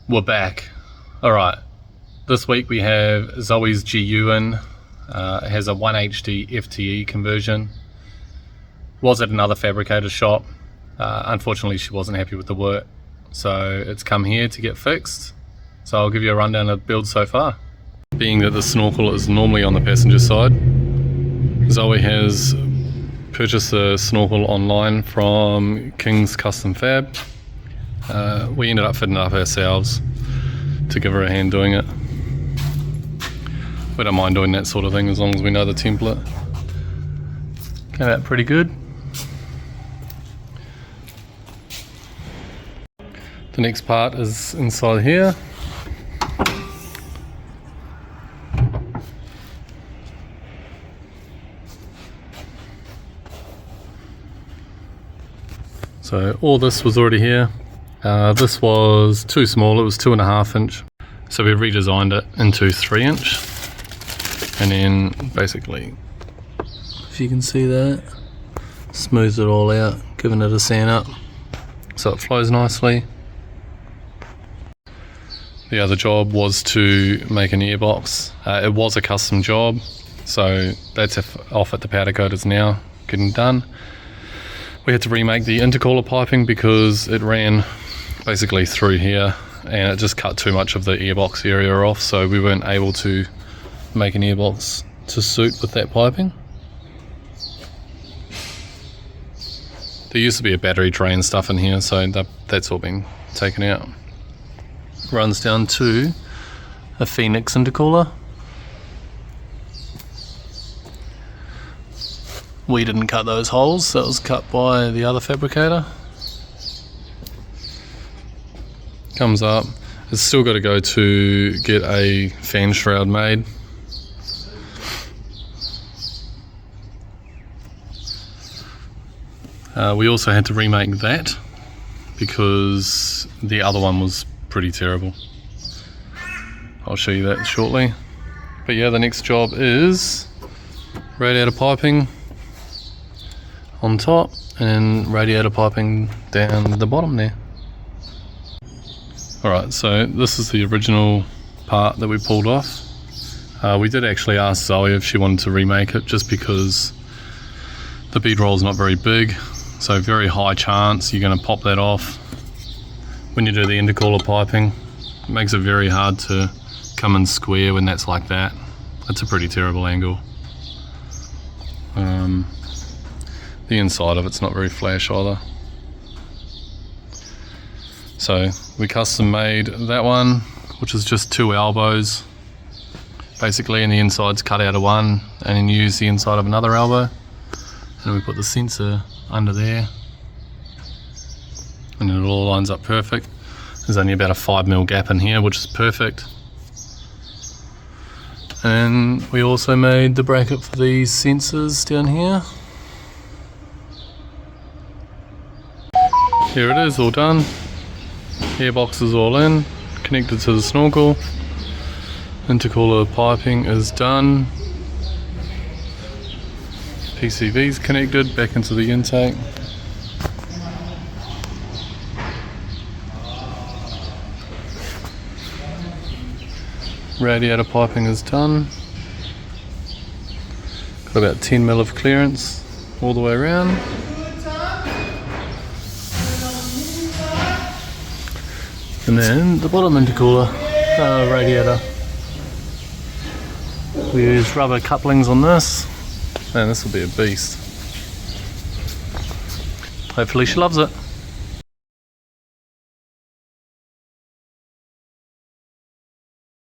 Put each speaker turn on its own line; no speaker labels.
We're back. Alright, this week we have Zoes Gu in. It has a 1HD-FTE conversion. Was at another fabricator shop. Unfortunately she wasn't happy with the work, so it's come here to get fixed. So I'll give you a rundown of the build so far. Being that the snorkel is normally on the passenger side, Zoe has purchased a snorkel online from King's Custom Fab. We ended up fitting it up ourselves to give her a hand doing it. We don't mind doing that sort of thing as long as we know the template. Came out pretty good. The next part is inside here. So all this was already here. This was too small, it was 2.5 inch. So we redesigned it into 3 inch. And then basically, if you can see that, smoothed it all out, giving it a sand up so it flows nicely. The other job was to make an airbox. It was a custom job, so that's off at the powder coaters now, getting done. We had to remake the intercooler piping because it ran basically through here and it just cut too much of the airbox area off, so we weren't able to make an airbox to suit with that piping. There used to be a battery tray and stuff in here, so that's all been taken out. Runs down to a Phoenix intercooler. We didn't cut those holes, that was cut by the other fabricator. Comes up, it's still got to go to get a fan shroud made. We also had to remake that because the other one was pretty terrible. I'll show you that shortly. But yeah, the next job is radiator piping on top and radiator piping down the bottom there. Alright, so this is the original part that we pulled off. We did actually ask Zoe if she wanted to remake it just because the bead roll is not very big, so very high chance you're going to pop that off when you do the intercooler piping. It makes it very hard to come in square when that's like that. It's a pretty terrible angle. The inside of it's not very flash either. So we custom made that one, which is just 2 elbows basically, and the inside's cut out of one and then use the inside of another elbow, and we put the sensor under there and it all lines up perfect. There's only about a 5mm gap in here, which is perfect. And we also made the bracket for these sensors down here. Here it is, all done. Airbox is all in, connected to the snorkel. Intercooler piping is done. PCV's connected back into the intake. Radiator piping is done. Got about 10mm of clearance all the way around. And then the bottom intercooler radiator. We use rubber couplings on this, and this will be a beast. Hopefully she loves it.